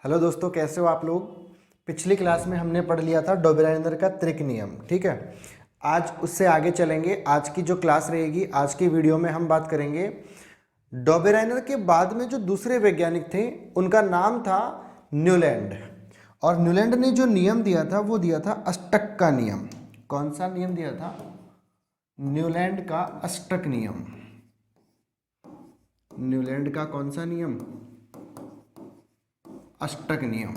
Hello दोस्तों, कैसे हो आप लोग। पिछली क्लास में हमने पढ़ लिया था डोबेराइनर का त्रिक नियम। ठीक है, आज उससे आगे चलेंगे। आज की जो क्लास रहेगी, आज की वीडियो में हम बात करेंगे डोबेराइनर के बाद में जो दूसरे वैज्ञानिक थे उनका नाम था न्यूलैंड। और न्यूलैंड ने जो नियम दिया था वो दिया था अष्टक का नियम। कौन सा नियम दिया था? न्यूलैंड का अष्टक नियम। न्यूलैंड का कौन सा नियम? अष्टक नियम।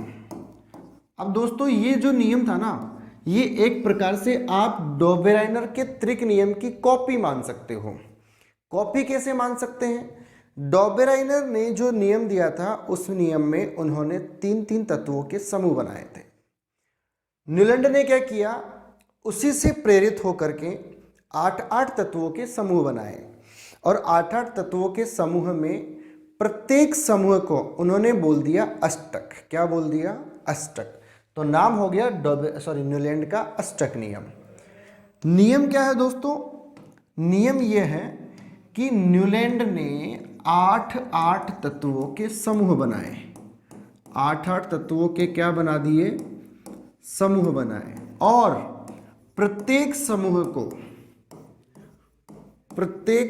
अब दोस्तों ये जो नियम था ना, ये एक प्रकार से आप डोबेराइनर के त्रिक नियम की कॉपी मान सकते हो। कॉपी कैसे मान सकते हैं? डोबेराइनर ने जो नियम दिया था उस नियम में उन्होंने तीन तीन तत्वों के समूह बनाए थे। न्यूलैंड ने क्या किया, उसी से प्रेरित होकर के आठ आठ तत्वों के समूह बनाए और आठ आठ तत्वों के समूह में प्रत्येक समूह को उन्होंने बोल दिया अष्टक। क्या बोल दिया? अष्टक। तो नाम हो गया न्यूलैंड का अष्टक नियम। नियम क्या है दोस्तों? नियम यह है कि न्यूलैंड ने आठ आठ तत्वों के समूह बनाए। आठ आठ तत्वों के क्या बना दिए? समूह बनाए। और प्रत्येक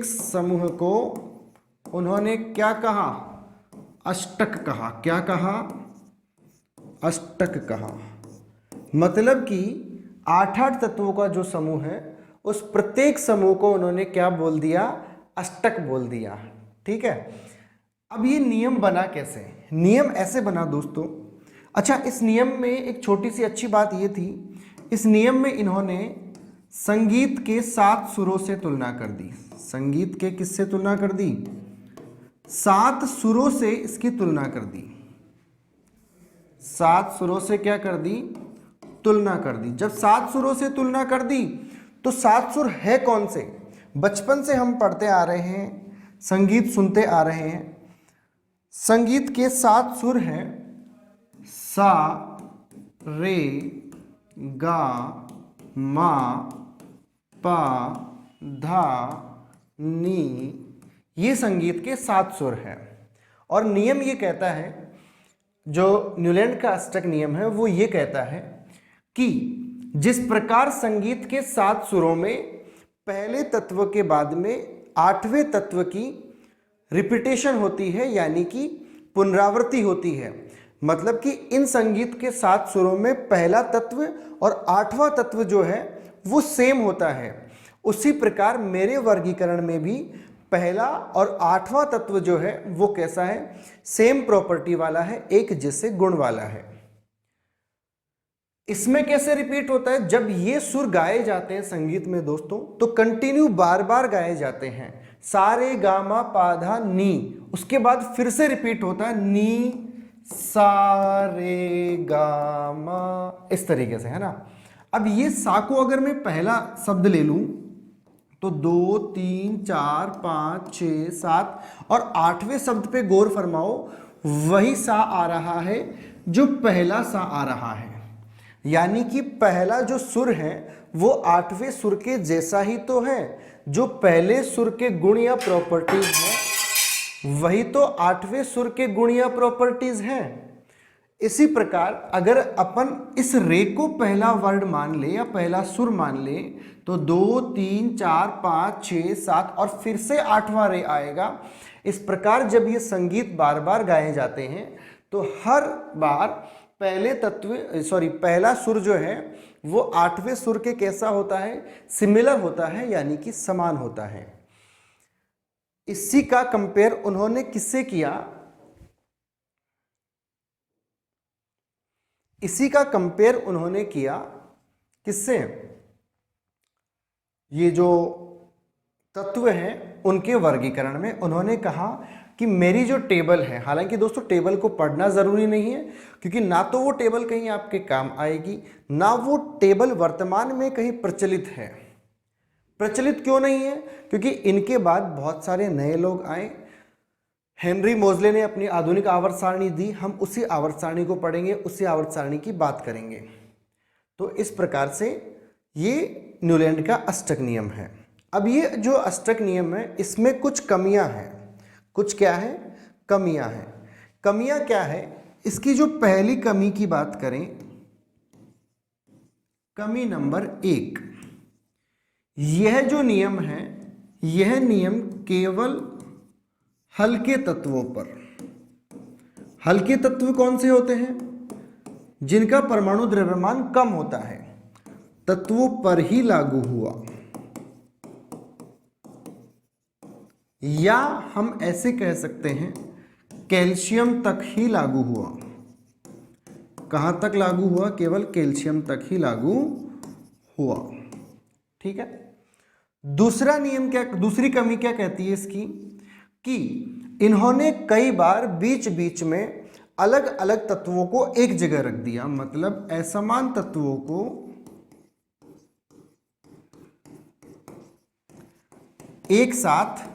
समूह को उन्होंने क्या कहा? अष्टक कहा। क्या कहा? अष्टक कहा। मतलब कि आठ आठ तत्वों का जो समूह है उस प्रत्येक समूह को उन्होंने क्या बोल दिया? अष्टक बोल दिया। ठीक है, अब ये नियम बना कैसे? नियम ऐसे बना दोस्तों। अच्छा, इस नियम में एक छोटी सी अच्छी बात ये थी, इस नियम में इन्होंने संगीत के 7 सुरों से तुलना कर दी। संगीत के किससे तुलना कर दी? 7 सुरों से इसकी तुलना कर दी। 7 सुरों से क्या कर दी? तुलना कर दी। जब 7 सुरों से तुलना कर दी तो 7 सुर है कौन से? बचपन से हम पढ़ते आ रहे हैं, संगीत सुनते आ रहे हैं। संगीत के 7 सुर हैं सा, रे, गा, मा, पा, धा, नी। ये संगीत के 7 सुर हैं। और नियम ये कहता है, जो न्यूलैंड का अष्टक नियम है वो ये कहता है कि जिस प्रकार संगीत के 7 सुरों में पहले तत्व के बाद में 8वें तत्व की रिपीटेशन होती है, यानी कि पुनरावृत्ति होती है, मतलब कि इन संगीत के 7 सुरों में पहला तत्व और 8वां तत्व जो है वो सेम होता है, उसी प्रकार मेरे वर्गीकरण में भी पहला और 8वां तत्व जो है वो कैसा है? सेम प्रॉपर्टी वाला है, एक जैसे गुण वाला है। इसमें कैसे रिपीट होता है? जब ये सुर गाए जाते हैं संगीत में दोस्तों तो कंटिन्यू बार बार गाए जाते हैं। सारे गामा पाधा नी, उसके बाद फिर से रिपीट होता है नी सारे गामा, इस तरीके से, है ना। अब ये सा को अगर मैं पहला शब्द ले लूं तो 2, 3, 4, 5, 6, 7 और 8वें शब्द पे गौर फरमाओ, वही सा आ रहा है जो पहला सा आ रहा है। यानी कि पहला जो सुर है वो 8वें सुर के जैसा ही तो है। जो पहले सुर के गुण या प्रॉपर्टीज है वही तो 8वें सुर के गुण या प्रॉपर्टीज हैं। इसी प्रकार अगर अपन इस रे को पहला वर्ड मान ले या पहला सुर मान ले तो 2, 3, 4, 5, 6, 7 और फिर से 8वां रे आएगा। इस प्रकार जब ये संगीत बार बार गाए जाते हैं तो हर बार पहला सुर जो है वो 8वें सुर के कैसा होता है? सिमिलर होता है, यानी कि समान होता है। इसी का कंपेयर उन्होंने किससे किया? इसी का कंपेयर उन्होंने किया किससे? ये जो तत्व हैं उनके वर्गीकरण में। उन्होंने कहा कि मेरी जो टेबल है, हालांकि दोस्तों टेबल को पढ़ना ज़रूरी नहीं है, क्योंकि ना तो वो टेबल कहीं आपके काम आएगी, ना वो टेबल वर्तमान में कहीं प्रचलित है। प्रचलित क्यों नहीं है? क्योंकि इनके बाद बहुत सारे नए लोग आए। हेनरी मोजले ने अपनी आधुनिक आवर्त सारणी दी, हम उसी आवर्त सारणी को पढ़ेंगे, उसी आवर्त सारणी की बात करेंगे। तो इस प्रकार से ये न्यूलैंड का अष्टक नियम है। अब ये जो अष्टक नियम है इसमें कुछ कमियां हैं। कुछ क्या है? कमियां हैं। कमियां क्या है इसकी जो पहली कमी की बात करें, कमी नंबर 1, यह जो नियम है, यह नियम केवल हल्के तत्वों पर, हल्के तत्व कौन से होते हैं? जिनका परमाणु द्रव्यमान कम होता है, तत्वों पर ही लागू हुआ। या हम ऐसे कह सकते हैं कैल्शियम तक ही लागू हुआ। कहां तक लागू हुआ? केवल कैल्शियम तक ही लागू हुआ। ठीक है। दूसरा नियम क्या, दूसरी कमी क्या कहती है इसकी, कि इन्होंने कई बार बीच बीच में अलग अलग तत्वों को एक जगह रख दिया, मतलब असमान तत्वों को एक साथ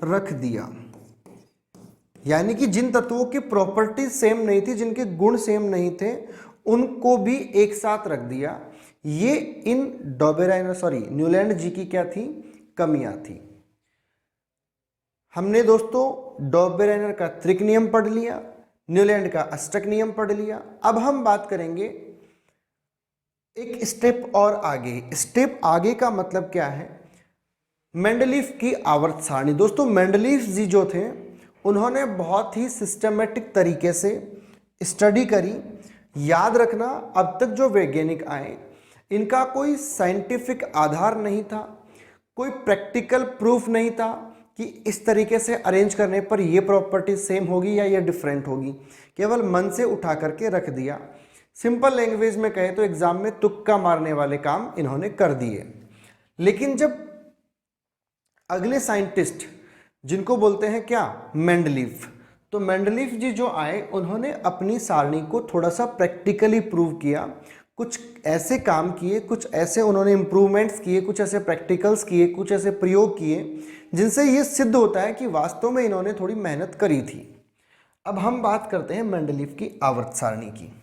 रख दिया। यानी कि जिन तत्वों की प्रॉपर्टीज सेम नहीं थी, जिनके गुण सेम नहीं थे, उनको भी एक साथ रख दिया। ये इन न्यूलैंड जी की क्या थी? कमियां थी। हमने दोस्तों डॉबेराइनर का त्रिक नियम पढ़ लिया, न्यूलैंड का अष्टक नियम पढ़ लिया। अब हम बात करेंगे एक स्टेप और आगे। स्टेप आगे का मतलब क्या है? मेंडलीफ की आवर्त सारणी। दोस्तों मेंडलीफ जी जो थे, उन्होंने बहुत ही सिस्टमेटिक तरीके से स्टडी करी। याद रखना, अब तक जो वैज्ञानिक आए, इनका कोई साइंटिफिक आधार नहीं था, कोई प्रैक्टिकल प्रूफ नहीं था कि इस तरीके से अरेंज करने पर ये प्रॉपर्टी सेम होगी या ये डिफरेंट होगी। केवल मन से उठा करके रख दिया। सिंपल लैंग्वेज में कहे तो एग्जाम में तुक्का मारने वाले काम इन्होंने कर दिए। लेकिन जब अगले साइंटिस्ट, जिनको बोलते हैं क्या? मेंडलीफ, तो मेंडलीफ जी जो आए, उन्होंने अपनी सारणी को थोड़ा सा प्रैक्टिकली प्रूव किया। कुछ ऐसे काम किए, कुछ ऐसे उन्होंने इंप्रूवमेंट्स किए, कुछ ऐसे प्रैक्टिकल्स किए, कुछ ऐसे प्रयोग किए, जिनसे ये सिद्ध होता है कि वास्तव में इन्होंने थोड़ी मेहनत करी थी। अब हम बात करते हैं मेंडलीफ की आवर्त सारणी की।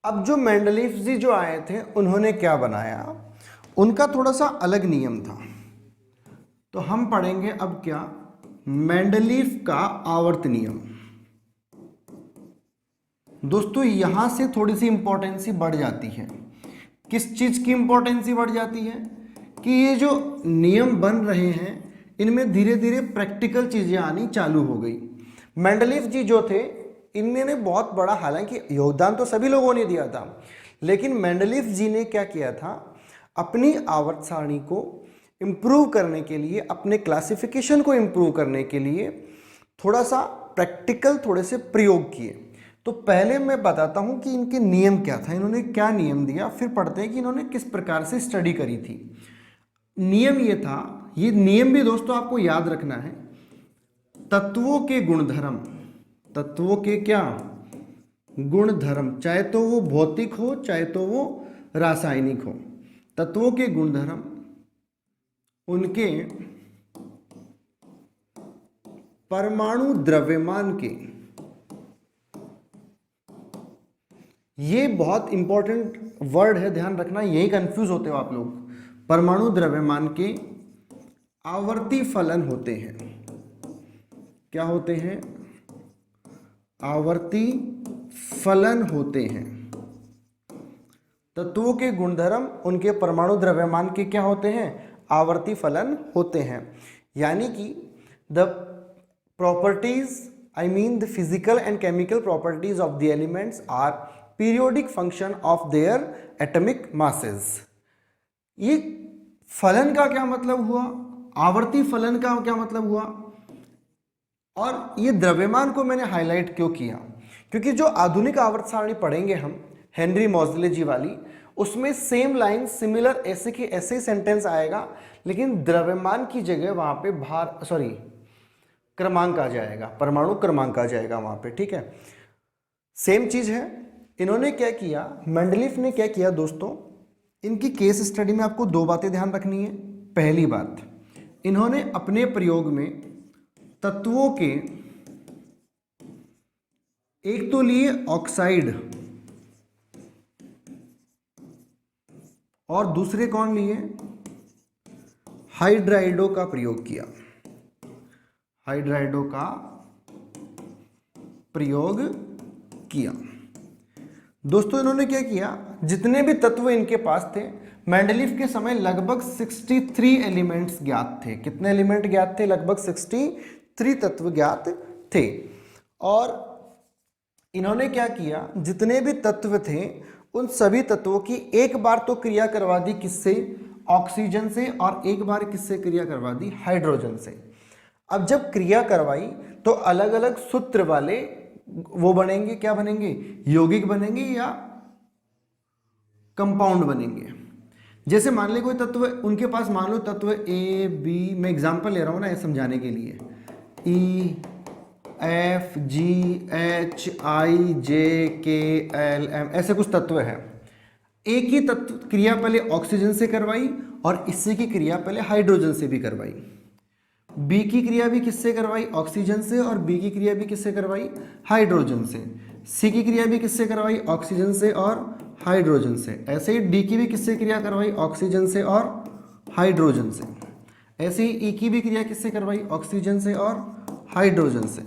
अब जो मेंडलीफ जी जो आए थे, उन्होंने क्या बनाया? उनका थोड़ा सा अलग नियम था। तो हम पढ़ेंगे अब क्या? मेंडलीफ का आवर्त नियम। दोस्तों यहां से थोड़ी सी इंपॉर्टेंसी बढ़ जाती है। किस चीज की इंपॉर्टेंसी बढ़ जाती है? कि ये जो नियम बन रहे हैं, इनमें धीरे धीरे प्रैक्टिकल चीजें आनी चालू हो गई। मेंडलीफ जी जो थे, इन्होंने बहुत बड़ा, हालांकि योगदान तो सभी लोगों ने दिया था, लेकिन मेंडलीफ जी ने क्या किया था? अपनी आवर्त सारणी को इम्प्रूव करने के लिए, अपने क्लासिफिकेशन को इम्प्रूव करने के लिए थोड़ा सा प्रैक्टिकल, थोड़े से प्रयोग किए। तो पहले मैं बताता हूं कि इनके नियम क्या था, इन्होंने क्या नियम दिया, फिर पढ़ते हैं कि इन्होंने किस प्रकार से स्टडी करी थी। नियम ये था, ये नियम भी दोस्तों आपको याद रखना है, तत्वों के गुणधर्म, तत्वों के क्या गुणधर्म, चाहे तो वो भौतिक हो चाहे तो वो रासायनिक हो, तत्वों के गुणधर्म उनके परमाणु द्रव्यमान के, ये बहुत इंपॉर्टेंट वर्ड है, ध्यान रखना, यही कंफ्यूज होते हो आप लोग। परमाणु द्रव्यमान के आवर्ती फलन होते हैं। क्या होते हैं? आवर्ती फलन होते हैं। तत्वों के गुणधर्म उनके परमाणु द्रव्यमान के क्या होते हैं? आवर्ती फलन होते हैं। यानी कि the properties, I mean the physical and chemical properties of the elements are periodic function of their atomic masses. ये फलन का क्या मतलब हुआ? आवर्ती फलन का क्या मतलब हुआ? और ये द्रव्यमान को मैंने हाईलाइट क्यों किया? क्योंकि जो आधुनिक आवर्त सारणी पढ़ेंगे हम, हेनरी मोज़ले जी वाली, उसमें सेम लाइन सिमिलर ऐसे के ऐसे ही सेंटेंस आएगा, लेकिन द्रव्यमान की जगह वहां पे क्रमांक आ जाएगा, परमाणु क्रमांक आ जाएगा वहां पे। ठीक है, सेम चीज है। इन्होंने क्या किया, मेंडलीफ ने क्या किया दोस्तों, इनकी केस स्टडी में आपको दो बातें ध्यान रखनी है। पहली बात, इन्होंने अपने प्रयोग में तत्वों के एक तो लिए ऑक्साइड और दूसरे कौन लिए? हाइड्राइडो का प्रयोग किया, हाइड्राइडो का प्रयोग किया। दोस्तों इन्होंने क्या किया, जितने भी तत्व इनके पास थे, मेंडलीव के समय लगभग 63 एलिमेंट्स ज्ञात थे। कितने एलिमेंट ज्ञात थे? लगभग 63 तत्व ज्ञात थे। और इन्होंने क्या किया, जितने भी तत्व थे उन सभी तत्वों की एक बार तो क्रिया करवा दी, किससे? ऑक्सीजन से, और एक बार किससे क्रिया करवा दी? हाइड्रोजन से। अब जब क्रिया करवाई तो अलग अलग सूत्र वाले वो बनेंगे, क्या बनेंगे? यौगिक बनेंगे या कंपाउंड बनेंगे। जैसे मान ले कोई तत्व उनके पास, मान लो तत्व ए बी, मैं एग्जांपल ले रहा हूं ना ये समझाने के लिए, E F G H I जे के एल एम, ऐसे कुछ तत्व है। एक ही तत्व क्रिया पहले ऑक्सीजन से करवाई और इससे की क्रिया पहले हाइड्रोजन से भी करवाई। बी की क्रिया भी किससे करवाई? ऑक्सीजन से, और बी की क्रिया भी किससे करवाई? हाइड्रोजन से। सी की क्रिया भी किससे करवाई? ऑक्सीजन से और हाइड्रोजन से। ऐसे ही डी की भी किससे क्रिया करवाई? ऑक्सीजन से और हाइड्रोजन से। ऐसे ही ई की भी क्रिया किससे करवाई? ऑक्सीजन से और हाइड्रोजन से।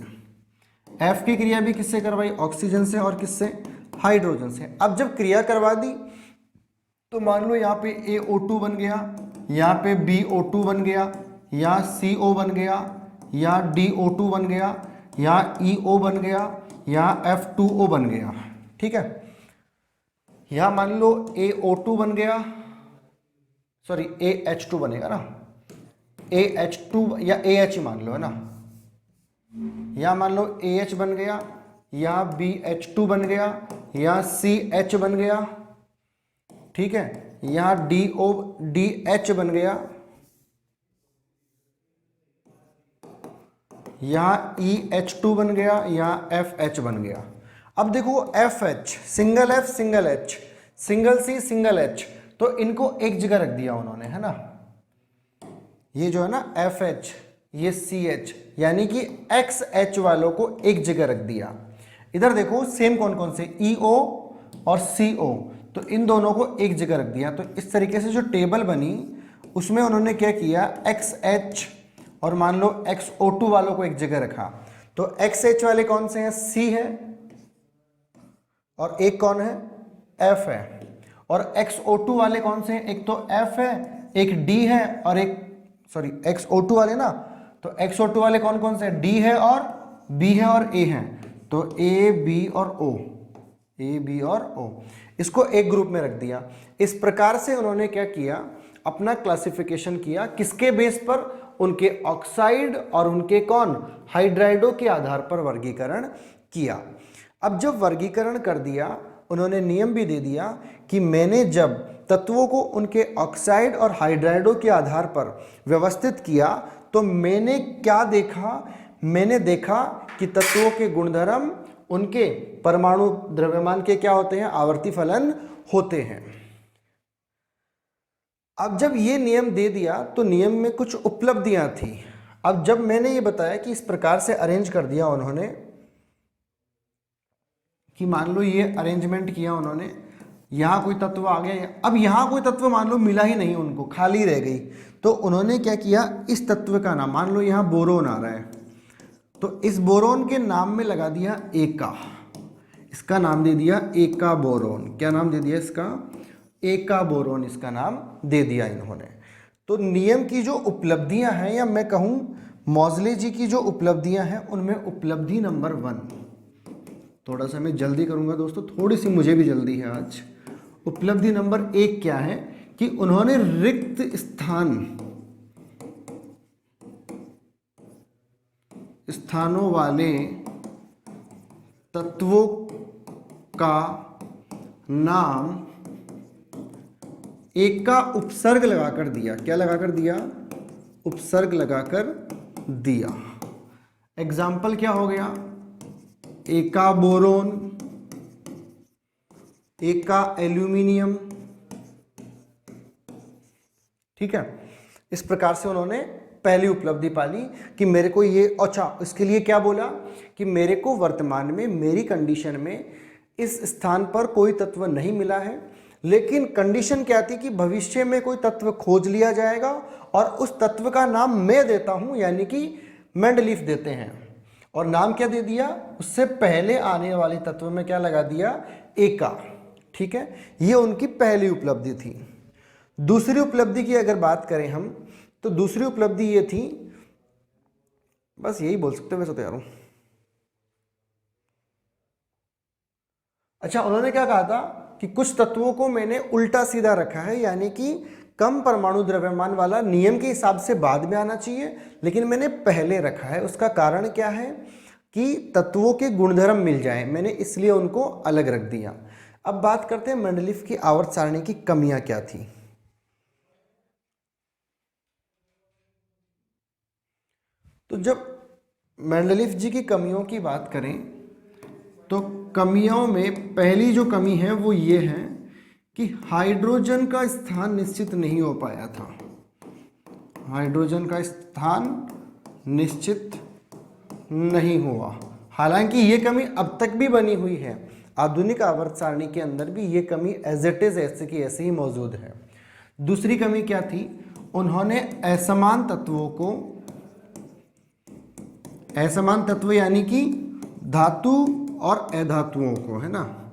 एफ की क्रिया भी किससे करवाई? ऑक्सीजन से और किससे? हाइड्रोजन से। अब जब क्रिया करवा दी तो मान लो यहाँ पे AO2 बन गया, यहाँ पे BO2 बन गया, यहाँ CO बन गया, यहाँ DO2 बन गया, यहाँ EO बन गया, यहाँ F2O बन गया। ठीक है, यहाँ मान लो AO2 बन गया, सॉरी AH2 बनेगा ना, AH2 या AH मान लो, है ना। यहाँ मान लो AH बन गया, यहाँ BH2 बन गया, यहाँ CH बन गया, ठीक है, यहाँ DH बन गया, यहाँ EH2 बन गया, यहाँ FH बन गया। अब देखो FH, single F single H, single C single H, तो इनको एक जगह रख दिया उन्होंने, है ना। ये जो है ना FH, ये CH, यानी कि XH वालों को एक जगह रख दिया। इधर देखो सेम कौन कौन से, EO और CO, तो इन दोनों को एक जगह रख दिया। तो इस तरीके से जो टेबल बनी उसमें उन्होंने क्या किया, XH और मान लो XO2 वालों को एक जगह रखा। तो XH वाले कौन से हैं? C है, और एक कौन है? F है। और XO2 वाले कौन से हैं? एक तो F है, एक D है, और एक, सॉरी XO2 वाले ना, तो XO2 वाले कौन कौन से हैं? D है और B है और A है। तो A B और O, A B और O, इसको एक ग्रुप में रख दिया। इस प्रकार से उन्होंने क्या किया, अपना क्लासिफिकेशन किया, किसके बेस पर? उनके ऑक्साइड और उनके कौन? हाइड्राइडो के आधार पर वर्गीकरण किया। अब जब वर्गीकरण कर दिया, उन्होंने नियम भी दे दिया कि मैंने जब तत्वों को उनके ऑक्साइड और हाइड्राइडो के आधार पर व्यवस्थित किया तो मैंने क्या देखा? मैंने देखा कि तत्वों के गुणधर्म उनके परमाणु द्रव्यमान के क्या होते हैं? आवर्ती फलन होते हैं। अब जब ये नियम दे दिया तो नियम में कुछ उपलब्धियां थी। अब जब मैंने ये बताया कि इस प्रकार से अरेंज कर दिया उन्होंने, कि मान लो ये अरेंजमेंट किया उन्होंने, यहाँ कोई तत्व आ गया, अब यहाँ कोई तत्व मान लो मिला ही नहीं उनको, खाली रह गई, तो उन्होंने क्या किया, इस तत्व का नाम, मान लो यहाँ बोरोन आ रहा है, तो इस बोरोन के नाम में लगा दिया एका, इसका नाम दे दिया एका बोरोन। क्या नाम दे दिया इसका? एका बोरोन, इसका नाम दे दिया इन्होंने। तो नियम की जो उपलब्धियां हैं, या मैं कहूँ मॉज़ले जी की जो उपलब्धियां हैं, उनमें उपलब्धि नंबर 1, थोड़ा सा मैं जल्दी करूंगा दोस्तों, थोड़ी सी मुझे भी जल्दी है आज। उपलब्धि नंबर 1 क्या है कि उन्होंने रिक्त स्थानों वाले तत्वों का नाम एक का उपसर्ग लगाकर दिया। क्या लगाकर दिया? उपसर्ग लगाकर दिया। एग्जाम्पल क्या हो गया? एका बोरोन, एका एल्यूमिनियम, ठीक है। इस प्रकार से उन्होंने पहली उपलब्धि पाली कि मेरे को ये, अच्छा इसके लिए क्या बोला कि मेरे को वर्तमान में मेरी कंडीशन में इस स्थान पर कोई तत्व नहीं मिला है, लेकिन कंडीशन क्या थी कि भविष्य में कोई तत्व खोज लिया जाएगा और उस तत्व का नाम मैं देता हूं, यानी कि मेंडलीफ देते हैं। और नाम क्या दे दिया, उससे पहले आने वाले तत्व में क्या लगा दिया, एका। ठीक है, ये उनकी पहली उपलब्धि थी। दूसरी उपलब्धि की अगर बात करें हम, तो दूसरी उपलब्धि ये थी, बस यही बोल सकते, वैसे तो यार। अच्छा, उन्होंने क्या कहा था कि कुछ तत्वों को मैंने उल्टा सीधा रखा है, यानी कि कम परमाणु द्रव्यमान वाला नियम के हिसाब से बाद में आना चाहिए, लेकिन मैंने पहले रखा है। उसका कारण क्या है कि तत्वों के गुणधर्म मिल जाए, मैंने इसलिए उनको अलग रख दिया। अब बात करते हैं मेंडलीफ की आवर्त सारणी की कमियां क्या थी। तो जब मेंडलीफ जी की कमियों की बात करें, तो कमियों में पहली जो कमी है वो ये है कि हाइड्रोजन का स्थान निश्चित नहीं हो पाया था। हाइड्रोजन का स्थान निश्चित नहीं हुआ। हालांकि ये कमी अब तक भी बनी हुई है, आधुनिक आवर्त सारणी के अंदर भी ये कमी एज इट इज ऐसे की ऐसे ही मौजूद है। दूसरी कमी क्या थी, उन्होंने असमान तत्वों को, असमान तत्व यानी कि धातु और अधातुओं को, है ना,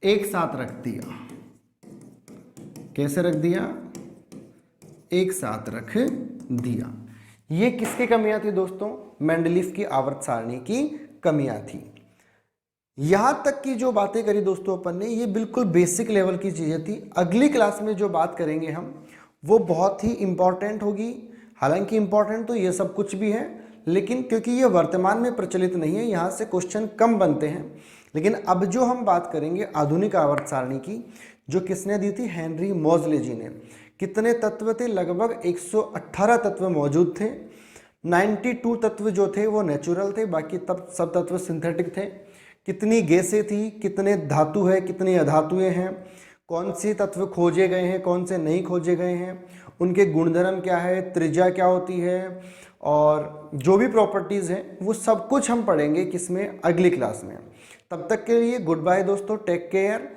एक साथ रख दिया। कैसे रख दिया, एक साथ रख दिया। ये किसकी कमियां थी दोस्तों, मेंडलीफ की आवर्त सारणी की कमियां थी। यहां तक की जो बातें करी दोस्तों अपन ने, ये बिल्कुल बेसिक लेवल की चीजें थी। अगली क्लास में जो बात करेंगे हम, वो बहुत ही इंपॉर्टेंट होगी। हालांकि इंपॉर्टेंट तो ये सब कुछ भी है, लेकिन क्योंकि ये वर्तमान में प्रचलित नहीं है, यहाँ से क्वेश्चन कम बनते हैं। लेकिन अब जो हम बात करेंगे आधुनिक आवर्त सारणी की, जो किसने दी थी, हेनरी मोज़ले जी ने। कितने तत्व थे, लगभग 118 तत्व मौजूद थे। 92 तत्व जो थे वो नेचुरल थे, बाकी तब सब तत्व सिंथेटिक थे। कितनी गैसें थी, कितने धातु है, कितनी अधातुएं हैं, कौन से तत्व खोजे गए हैं, कौन से नहीं खोजे गए हैं, उनके गुणधर्म क्या है, त्रिज्या क्या होती है, और जो भी प्रॉपर्टीज़ हैं, वो सब कुछ हम पढ़ेंगे किसमें, अगली क्लास में। तब तक के लिए गुड बाय दोस्तों, टेक केयर।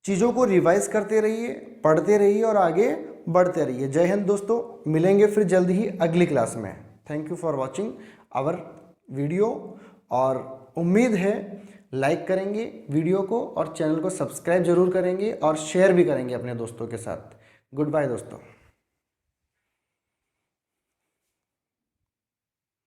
चीज़ों को रिवाइज करते रहिए, पढ़ते रहिए और आगे बढ़ते रहिए। जय हिंद दोस्तों, मिलेंगे फिर जल्दी ही अगली क्लास में। Thank you for watching our video, और उम्मीद है लाइक करेंगे वीडियो को और चैनल को सब्सक्राइब जरूर करेंगे और शेयर भी करेंगे अपने दोस्तों के साथ। गुड बाय दोस्तों।